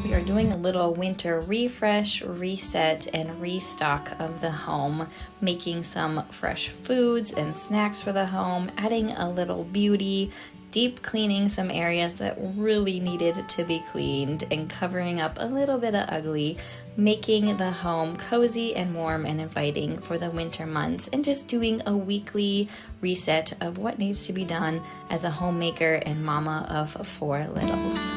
We are doing a little winter refresh, reset, and restock of the home, making some fresh foods and snacks for the home, adding a little beauty, deep cleaning some areas that really needed to be cleaned, and covering up a little bit of ugly, making the home cozy and warm and inviting for the winter months, and just doing a weekly reset of what needs to be done as a homemaker and mama of 4 littles.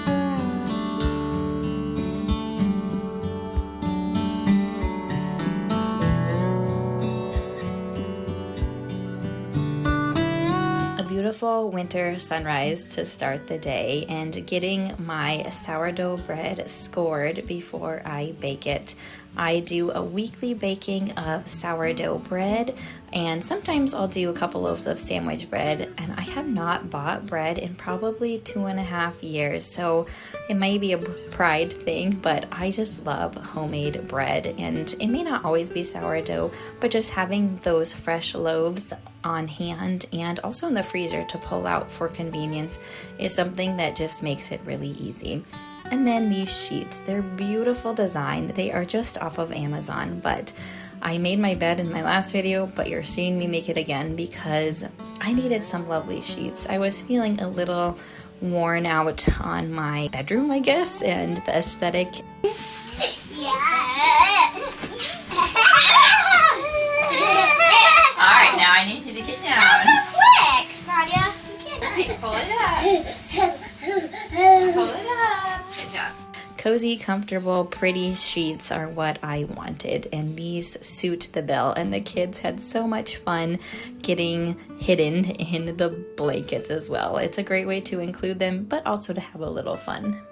Beautiful winter sunrise to start the day, and getting my sourdough bread scored before I bake it. I do a weekly baking of sourdough bread, and sometimes I'll do a couple loaves of sandwich bread, and I have not bought bread in probably 2.5 years, so it might be a pride thing, but I just love homemade bread, and it may not always be sourdough, but just having those fresh loaves on hand and also in the freezer to pull out for convenience is something that just makes it really easy. And then these sheets, they're beautiful design. They are just off of Amazon, but I made my bed in my last video, but you're seeing me make it again because I needed some lovely sheets. I was feeling a little worn out on my bedroom, I guess, and the aesthetic. Yeah. All right, now I need you to get down. That's so quick, Nadia. All right, pull it up. Pull it up. Good job. Cozy, comfortable, pretty sheets are what I wanted, and these suit the bill, and the kids had so much fun getting hidden in the blankets as well. It's a great way to include them, but also to have a little fun.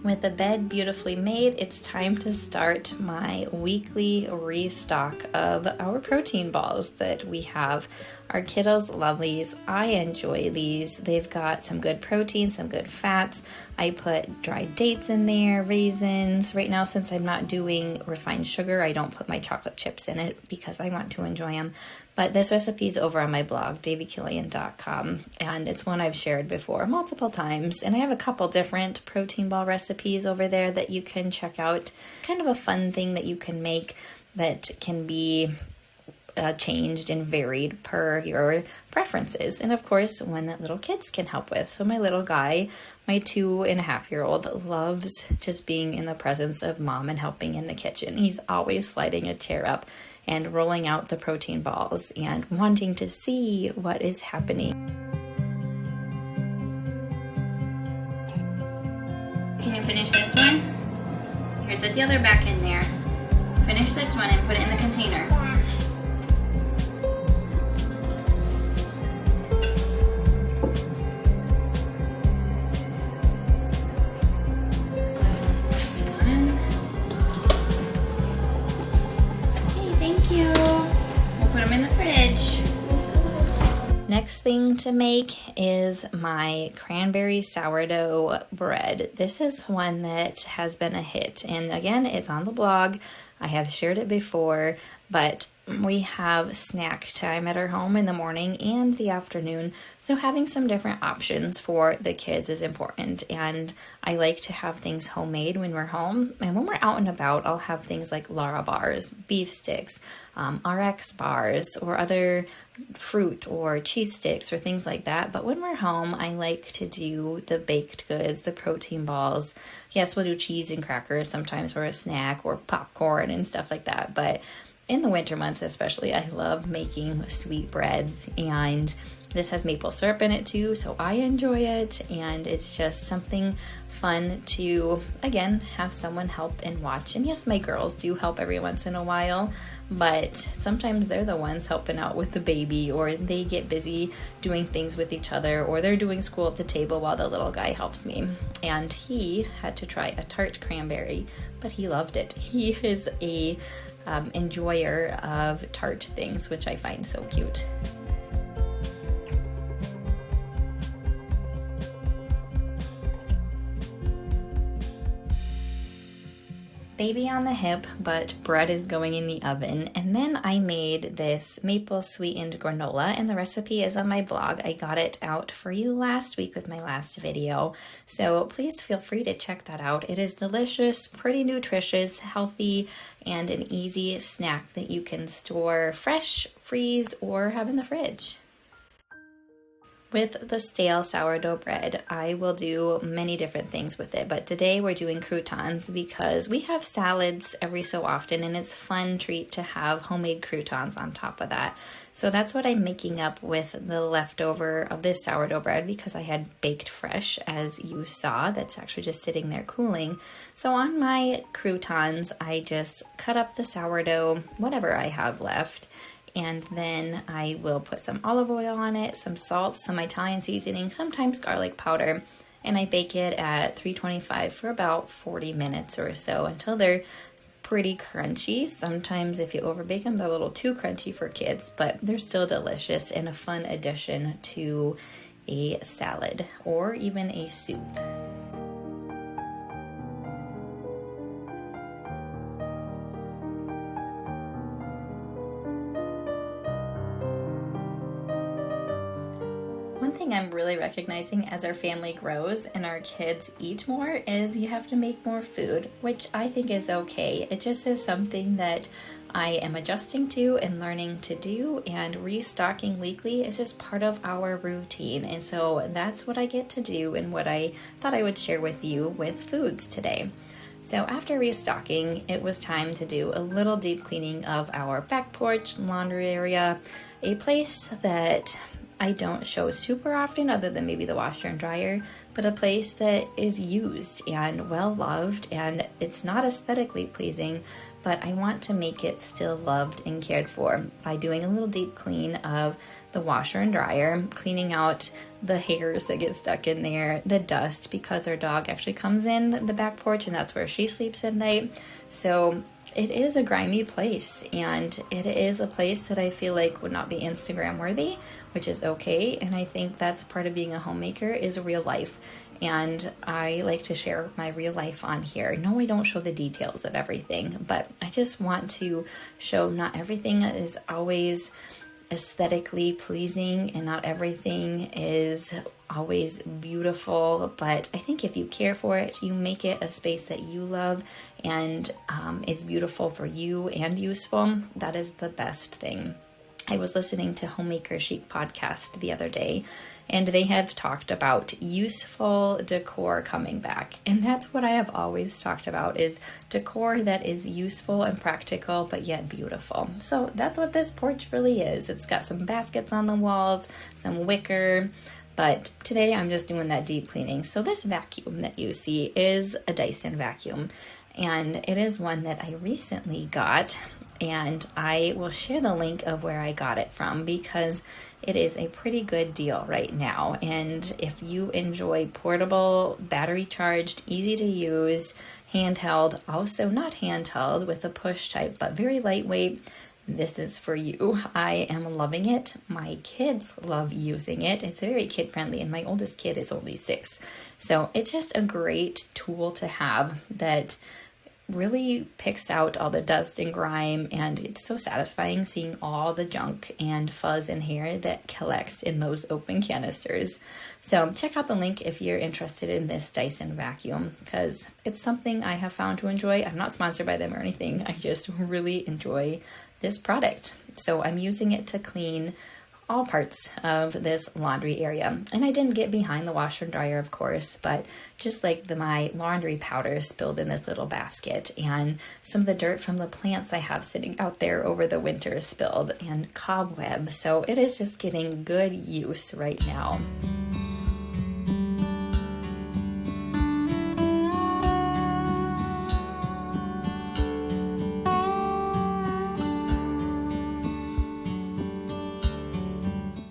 With the bed beautifully made, it's time to start my weekly restock of our protein balls that we have. Our kiddos love these. I enjoy these. They've got some good protein, some good fats. I put dried dates in there, raisins. Right now, since I'm not doing refined sugar, I don't put my chocolate chips in it because I want to enjoy them. But this recipe is over on my blog, daviekillian.com, and it's one I've shared before multiple times. And I have a couple different protein ball recipes over there that you can check out. Kind of a fun thing that you can make that can be changed and varied per your preferences, and of course one that little kids can help with. So my little guy, my 2.5-year-old, loves just being in the presence of mom and helping in the kitchen. He's always sliding a chair up and rolling out the protein balls and wanting to see what is happening. Can you finish this one? Here, set the other back in there. Finish this one and put it in the container. Next thing to make is my cranberry sourdough bread. This is one that has been a hit, and again, it's on the blog. I have shared it before, but we have snack time at our home in the morning and the afternoon, so having some different options for the kids is important. And I like to have things homemade when we're home, and when we're out and about, I'll have things like Lara bars, beef sticks, RX bars, or other fruit or cheese sticks or things like that. But when we're home, I like to do the baked goods, the protein balls. Yes, we'll do cheese and crackers sometimes for a snack, or popcorn and stuff like that. But in the winter months especially, I love making sweet breads, and this has maple syrup in it too, so I enjoy it, and it's just something fun to, again, have someone help and watch. And yes, my girls do help every once in a while, but sometimes they're the ones helping out with the baby, or they get busy doing things with each other, or they're doing school at the table while the little guy helps me. And he had to try a tart cranberry, but he loved it. He is a enjoyer of tart things, which I find so cute. baby on the hip, but bread is going in the oven. And then I made this maple sweetened granola, and the recipe is on my blog. I got it out for you last week with my last video, so please feel free to check that out. It is delicious, pretty nutritious, healthy, and an easy snack that you can store fresh, freeze, or have in the fridge. With the stale sourdough bread, I will do many different things with it, but today we're doing croutons because we have salads every so often, and it's a fun treat to have homemade croutons on top of that. So that's what I'm making up with the leftover of this sourdough bread because I had baked fresh, as you saw. That's actually just sitting there cooling. So on my croutons, I just cut up the sourdough, whatever I have left, and then I will put some olive oil on it, some salt, some Italian seasoning, sometimes garlic powder, and I bake it at 325 for about 40 minutes or so until they're pretty crunchy. Sometimes if you overbake them, they're a little too crunchy for kids, but they're still delicious and a fun addition to a salad or even a soup. One thing I'm really recognizing as our family grows and our kids eat more is you have to make more food, which I think is okay. It just is something that I am adjusting to and learning to do, and restocking weekly is just part of our routine. And so that's what I get to do and what I thought I would share with you with foods today. So after restocking, it was time to do a little deep cleaning of our back porch, laundry area, a place that I don't show super often other than maybe the washer and dryer, but a place that is used and well loved, and it's not aesthetically pleasing, but I want to make it still loved and cared for by doing a little deep clean of the washer and dryer, cleaning out the hairs that get stuck in there, the dust, because our dog actually comes in the back porch and that's where she sleeps at night. So it is a grimy place, and it is a place that I feel like would not be Instagram worthy, which is okay. And I think that's part of being a homemaker is real life. And I like to share my real life on here. No, we don't show the details of everything, but I just want to show not everything is always aesthetically pleasing and not everything is always beautiful, but I think if you care for it, you make it a space that you love and is beautiful for you and useful. That is the best thing. I was listening to Homemaker Chic podcast the other day, and they had talked about useful decor coming back. And that's what I have always talked about, is decor that is useful and practical, but yet beautiful. So that's what this porch really is. It's got some baskets on the walls, some wicker, but today I'm just doing that deep cleaning. So this vacuum that you see is a Dyson vacuum, and it is one that I recently got, and I will share the link of where I got it from because it is a pretty good deal right now. And if you enjoy portable, battery charged, easy to use, handheld, also not handheld with a push type, but very lightweight, this is for you. I am loving it. My kids love using it. It's very kid friendly, and my oldest kid is only 6. So it's just a great tool to have that really picks out all the dust and grime, and it's so satisfying seeing all the junk and fuzz and hair that collects in those open canisters. So check out the link if you're interested in this Dyson vacuum, because it's something I have found to enjoy. I'm not sponsored by them or anything. I just really enjoy this product. So I'm using it to clean all parts of this laundry area. And I didn't get behind the washer and dryer, of course, but just like my laundry powder spilled in this little basket, and some of the dirt from the plants I have sitting out there over the winter spilled, and cobwebs. So it is just getting good use right now.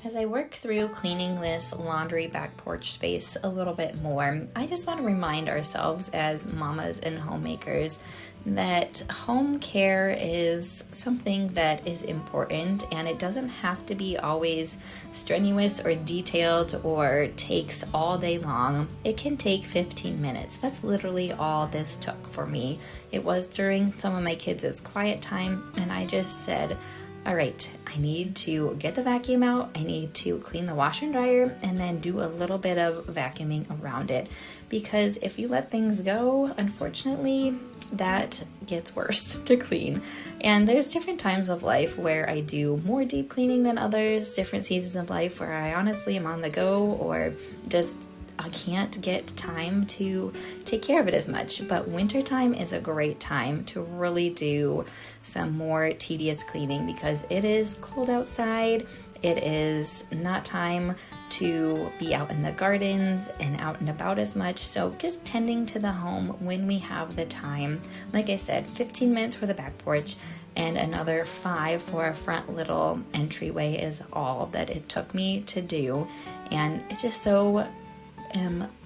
As I work work through cleaning this laundry back porch space a little bit more, I just want to remind ourselves as mamas and homemakers that home care is something that is important, and it doesn't have to be always strenuous or detailed or takes all day long. It can take 15 minutes. That's literally all this took for me. It was during some of my kids' quiet time, and I just said, all right, I need to get the vacuum out, I need to clean the washer and dryer, and then do a little bit of vacuuming around it. Because if you let things go, unfortunately, that gets worse to clean. And there's different times of life where I do more deep cleaning than others, different seasons of life where I honestly am on the go or just I can't get time to take care of it as much. But wintertime is a great time to really do some more tedious cleaning because it is cold outside. It is not time to be out in the gardens and out and about as much. So just tending to the home when we have the time. Like I said, 15 minutes for the back porch and another 5 for a front little entryway is all that it took me to do. And it's just so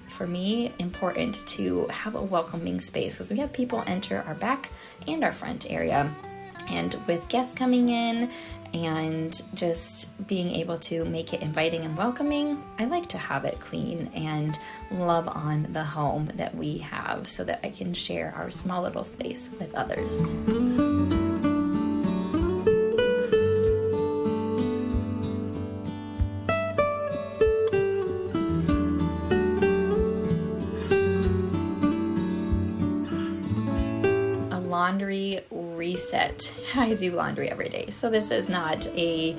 for me important to have a welcoming space because we have people enter our back and our front area, and with guests coming in and just being able to make it inviting and welcoming, I like to have it clean and love on the home that we have so that I can share our small little space with others. Laundry reset. I do laundry every day, so this is not a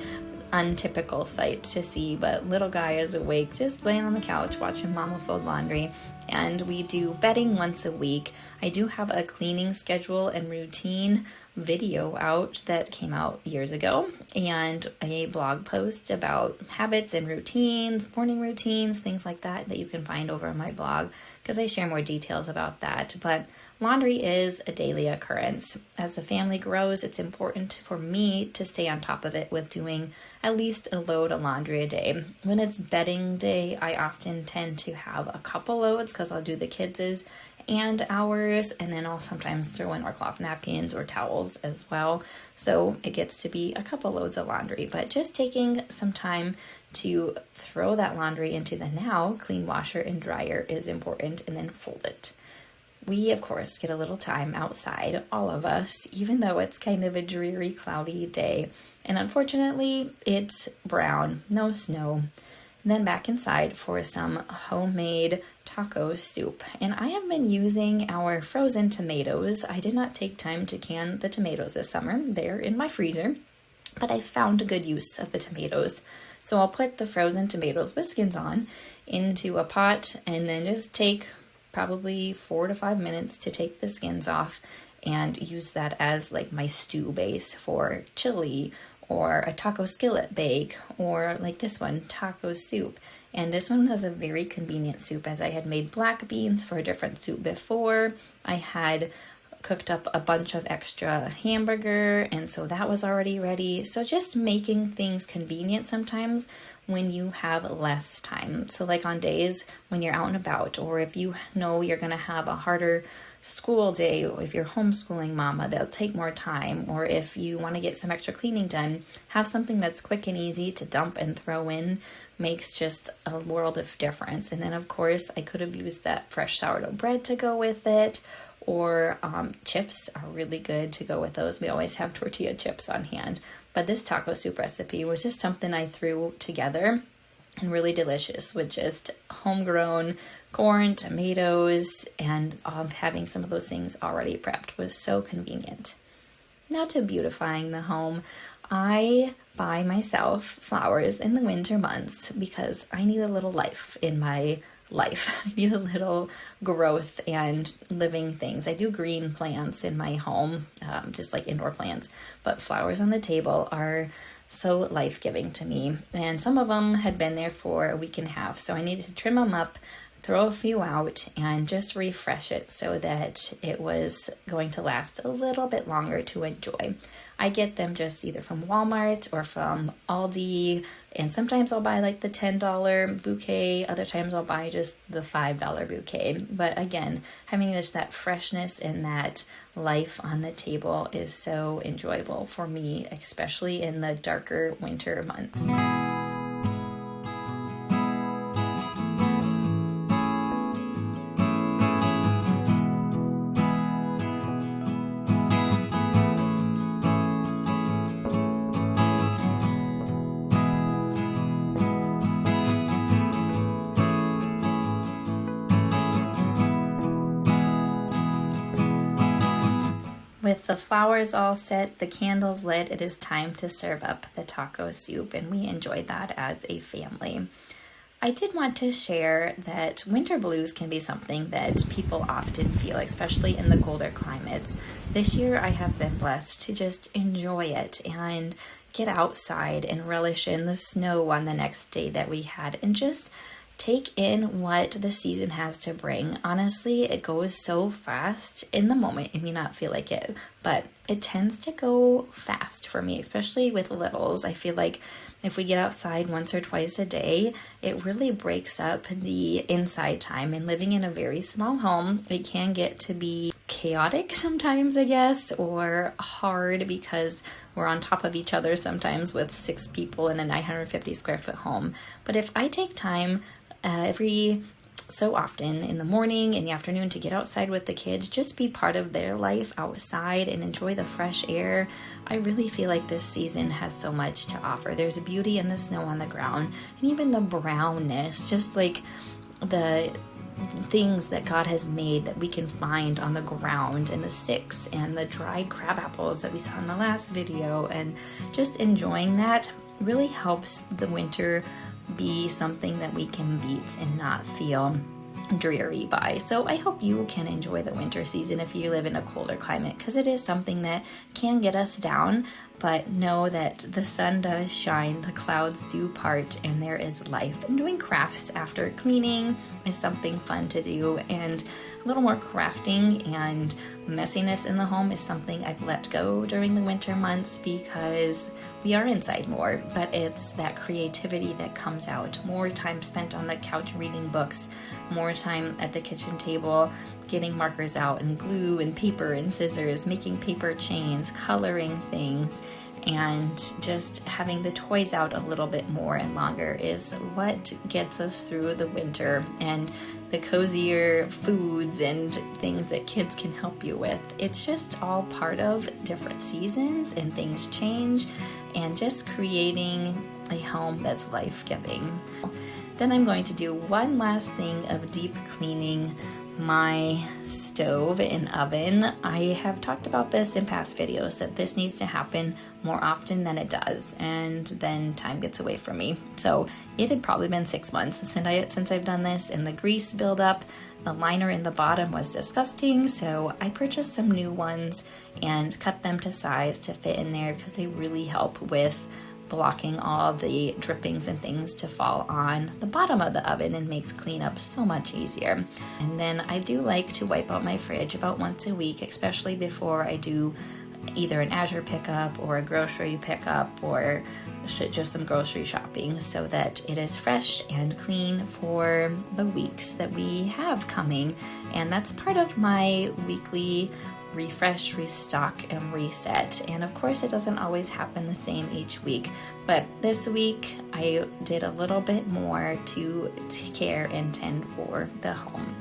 untypical sight to see, but little guy is awake just laying on the couch watching mama fold laundry, and we do bedding once a week. I do have a cleaning schedule and routine video out that came out years ago, and a blog post about habits and routines, morning routines, things like that you can find over on my blog because I share more details about that. But laundry is a daily occurrence. As the family grows, it's important for me to stay on top of it with doing at least a load of laundry a day. When it's bedding day, I often tend to have a couple loads because I'll do the kids' and ours, and then I'll sometimes throw in our cloth napkins or towels as well. So it gets to be a couple loads of laundry, but just taking some time to throw that laundry into the now clean washer and dryer is important, and then fold it. We, of course, get a little time outside, all of us, even though it's kind of a dreary, cloudy day. And unfortunately, it's brown, no snow. And then back inside for some homemade taco soup. And I have been using our frozen tomatoes. I did not take time to can the tomatoes this summer. They're in my freezer, but I found a good use of the tomatoes. So I'll put the frozen tomatoes with skins on into a pot and then just take probably 4 to 5 minutes to take the skins off and use that as like my stew base for chili or a taco skillet bake, or like this one, taco soup. And this one was a very convenient soup as I had made black beans for a different soup before. I had cooked up a bunch of extra hamburger, and so that was already ready. So just making things convenient sometimes when you have less time. So like on days when you're out and about, or if you know you're going to have a harder school day, or if you're homeschooling mama, that'll take more time, or if you want to get some extra cleaning done, have something that's quick and easy to dump and throw in makes just a world of difference. And then of course I could have used that fresh sourdough bread to go with it, or chips are really good to go with those. We always have tortilla chips on hand. But this taco soup recipe was just something I threw together and really delicious with just homegrown corn, tomatoes, and having some of those things already prepped was so convenient. Now to beautifying the home. I buy myself flowers in the winter months because I need a little life in my life. I need a little growth and living things. I do green plants in my home, just like indoor plants, but flowers on the table are so life-giving to me. And some of them had been there for a week and a half, so I needed to trim them up, throw a few out and just refresh it so that it was going to last a little bit longer to enjoy. I get them just either from Walmart or from Aldi, and sometimes I'll buy like the $10 bouquet, other times I'll buy just the $5 bouquet. But again, having just that freshness and that life on the table is so enjoyable for me, especially in the darker winter months. With the flowers all set, the candles lit, it is time to serve up the taco soup, and we enjoyed that as a family. I did want to share that winter blues can be something that people often feel, especially in the colder climates. This year I have been blessed to just enjoy it and get outside and relish in the snow on the next day that we had and just take in what the season has to bring. Honestly, it goes so fast in the moment. It may not feel like it, but it tends to go fast for me, especially with littles. I feel like if we get outside once or twice a day, it really breaks up the inside time. And living in a very small home, it can get to be chaotic sometimes, I guess, or hard because we're on top of each other sometimes with 6 people in a 950 square foot home. But if I take time every so often in the morning, in the afternoon, to get outside with the kids, just be part of their life outside and enjoy the fresh air, I really feel like this season has so much to offer. There's a beauty in the snow on the ground and even the brownness, just like the things that God has made that we can find on the ground, and the sticks and the dried crab apples that we saw in the last video, and just enjoying that really helps the winter be something that we can beat and not feel dreary by. So I hope you can enjoy the winter season if you live in a colder climate, because it is something that can get us down, but know that the sun does shine, the clouds do part, and there is life. And doing crafts after cleaning is something fun to do, and a little more crafting and messiness in the home is something I've let go during the winter months because we are inside more, but it's that creativity that comes out. More time spent on the couch reading books, more time at the kitchen table getting markers out and glue and paper and scissors, making paper chains, coloring things, and just having the toys out a little bit more and longer is what gets us through the winter, and the cozier foods and things that kids can help you with. It's just all part of different seasons, and things change, and just creating a home that's life-giving. Then I'm going to do one last thing of deep cleaning my stove and oven. I have talked about this in past videos, that this needs to happen more often than it does, and then time gets away from me. So it had probably been 6 months since I've done this, and the grease buildup, the liner in the bottom was disgusting, so I purchased some new ones and cut them to size to fit in there because they really help with blocking all the drippings and things to fall on the bottom of the oven and makes cleanup so much easier. And then I do like to wipe out my fridge about once a week, especially before I do either an Azure pickup or a grocery pickup or just some grocery shopping, so that it is fresh and clean for the weeks that we have coming. And that's part of my weekly refresh, restock, and reset. And of course, it doesn't always happen the same each week, but this week I did a little bit more to take care and tend for the home.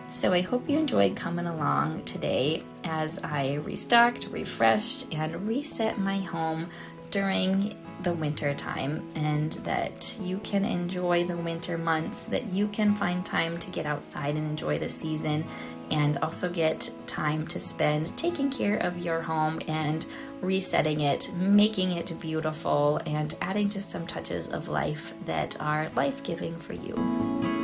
So I hope you enjoyed coming along today as I restocked, refreshed, and reset my home during the winter time, and that you can enjoy the winter months, that you can find time to get outside and enjoy the season, and also get time to spend taking care of your home and resetting it, making it beautiful, and adding just some touches of life that are life-giving for you.